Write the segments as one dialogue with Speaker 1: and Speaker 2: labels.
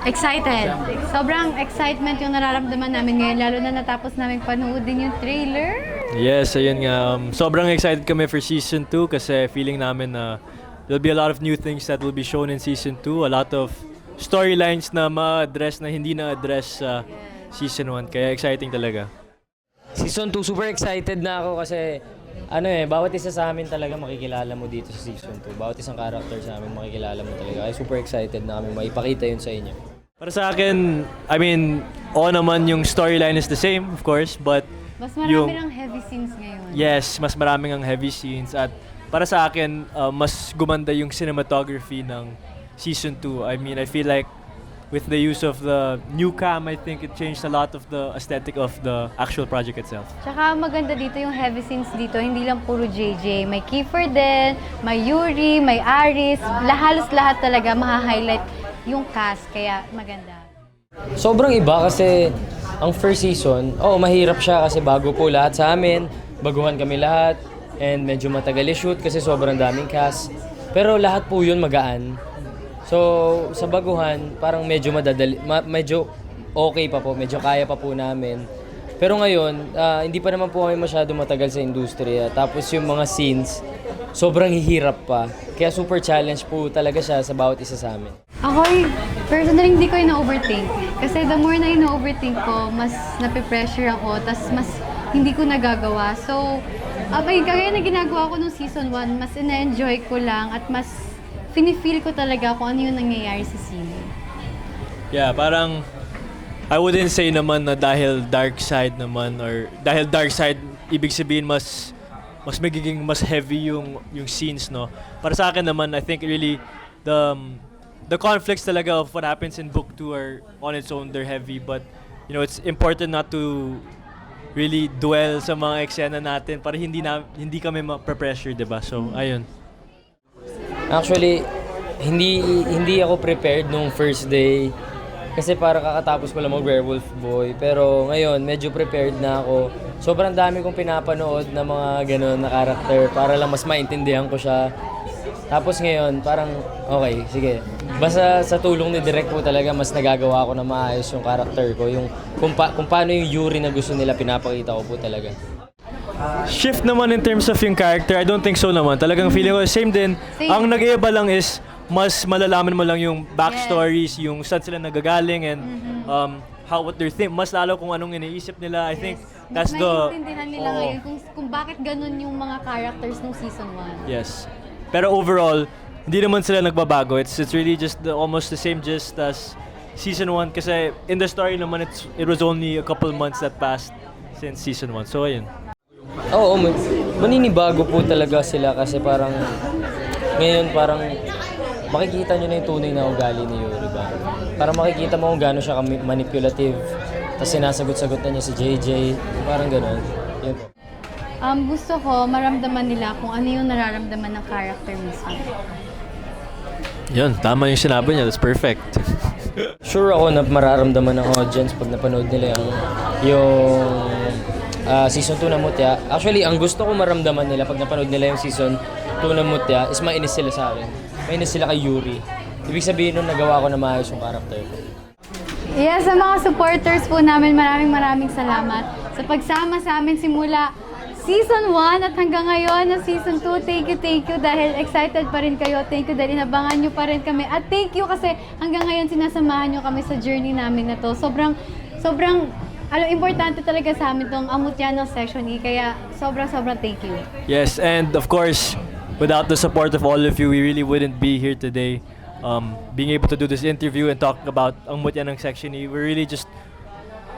Speaker 1: Excited. Sobrang excitement yung nararamdaman namin ngayon, lalo na natapos namin panoodin yung trailer.
Speaker 2: Yes, ayun nga. Sobrang excited kami for Season 2 kasi feeling namin na there'll be a lot of new things that will be shown in Season 2. A lot of storylines na ma-address na hindi na-address sa Season 1. Kaya exciting talaga.
Speaker 3: Season 2, super excited na ako kasi bawat isa sa amin talaga makikilala mo dito sa Season 2. Bawat isang character sa amin makikilala mo talaga. Kaya super excited na kami maipakita yun sa inyo.
Speaker 2: Para sa akin, I mean, oo naman yung storyline is the same, of course, but
Speaker 1: Mas marami ng heavy scenes ngayon.
Speaker 2: yes, mas maraming ang heavy scenes at para sa akin, mas gumanda yung cinematography ng Season 2. I mean, I feel like with the use of the new cam, I think it changed a lot of the aesthetic of the actual project itself.
Speaker 1: Tsaka maganda dito yung heavy scenes dito, hindi lang puro JJ. May Kiefer din, may Yuri, may Aris. Halos lahat talaga maha-highlight yung cast, kaya maganda.
Speaker 3: Sobrang iba kasi ang first season, mahirap siya kasi bago po lahat sa amin. Baguhan kami lahat and medyo matagal i-shoot kasi sobrang daming cast. Pero lahat po yun magaan. So, sa baguhan, parang medyo medyo okay pa po, medyo kaya pa po namin. Pero ngayon, hindi pa naman po kami masyado matagal sa industriya. Tapos yung mga scenes, sobrang hihirap pa. Kaya super challenge po talaga siya sa bawat isa sa amin.
Speaker 1: Ako, personally, hindi ko ina-overthink. Kasi the more na ina-overthink ko, mas nape-pressure ako, tas mas hindi ko nagagawa. So, kagaya na ginagawa ko nung season 1, mas ina-enjoy ko lang at mas feel ko talaga kung ano yung nangyayari sa scene.
Speaker 2: Yeah, parang I wouldn't say naman na dahil dark side naman or dahil dark side ibig sabihin mas magiging mas heavy yung scenes, no. Para sa akin naman, I think really the conflicts talaga of what happens in book 2 are on its own, they're heavy, but you know, it's important not to really dwell sa mga eksena natin para hindi kami ma-pressure, 'di ba? So, ayun.
Speaker 3: Actually, hindi ako prepared nung first day kasi para kakatapos ko lang mag-Werewolf Boy. Pero ngayon, medyo prepared na ako. Sobrang dami kong pinapanood na mga gano'n na character para lang mas maintindihan ko siya. Tapos ngayon, parang okay, sige. Basta sa tulong ni Direk po talaga, mas nagagawa ko na maayos yung character ko. Yung kung paano yung Yuri na gusto nila, pinapakita ko po talaga.
Speaker 2: Shift naman in terms of yung character, I don't think so naman. Talagang feeling ko, same din.
Speaker 1: Same.
Speaker 2: Ang nag-iiba lang is, mas malalaman mo lang yung backstories, yung saan sila nagagaling, and what they're think. Mas lalo kung anong iniisip nila. I think that's
Speaker 1: Mas
Speaker 2: the...
Speaker 1: naiintindihan nila ngayon kung bakit ganun yung mga characters nung season 1.
Speaker 2: Yes. Pero overall, hindi naman sila nagbabago. It's really just almost the same gist as season 1 kasi in the story naman, it was only a couple months that passed since season 1. So, ayun.
Speaker 3: Oo, maninibago po talaga sila kasi parang ngayon parang makikita nyo na yung tunay na ugali ni Yuri ba? Parang makikita mo kung gaano siya manipulative, tapos sinasagot-sagot na niya si JJ, parang gano'n. Yun po.
Speaker 1: Gusto ko maramdaman nila kung ano yung nararamdaman ng character mismo.
Speaker 2: Yun, tama yung sinabi niya. That's perfect.
Speaker 3: Sure ako na mararamdaman ng audience pag napanood nila yung season 2 na Mutya. Actually, ang gusto ko maramdaman nila pag napanood nila yung season 2 na Mutya is mainis sila sa akin. Mainis sila kay Yuri. Ibig sabihin nun, nagawa ko na maayos yung character ko.
Speaker 1: Yes, sa mga supporters po namin, maraming salamat sa pagsama sa amin simula Season 1 at hanggang ngayon na Season 2. Thank you dahil excited pa rin kayo. Thank you dahil inabangan nyo pa rin kami. At thank you kasi hanggang ngayon sinasamahan nyo kami sa journey namin na to. Sobrang importante talaga sa amin tong Amutya ng Section E. Kaya sobrang thank you.
Speaker 2: Yes, and of course, without the support of all of you, we really wouldn't be here today. Being able to do this interview and talk about ang Mutya ng Section E, we're really just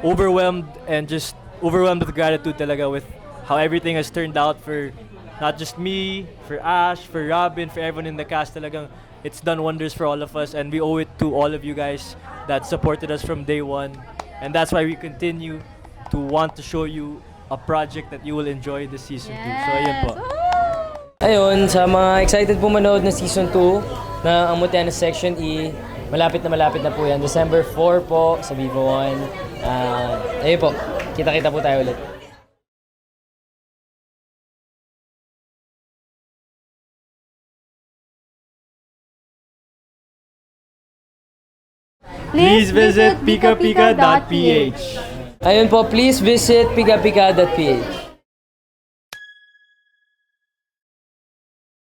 Speaker 2: overwhelmed with gratitude talaga with how everything has turned out for not just me, for Ash, for Robin, for everyone in the cast. Talagang it's done wonders for all of us, and we owe it to all of you guys that supported us from day one. And that's why we continue to want to show you a project that you will enjoy this season 2. So ayun po.
Speaker 3: Ayun, sa mga excited po manood na season 2 na ang Mutya ng Section E, malapit na po yan. December 4 po sa Vivo One. Ayun po, kita-kita po tayo ulit.
Speaker 2: Please visit pikapika.ph.
Speaker 3: Ayun po, please visit pikapika.ph.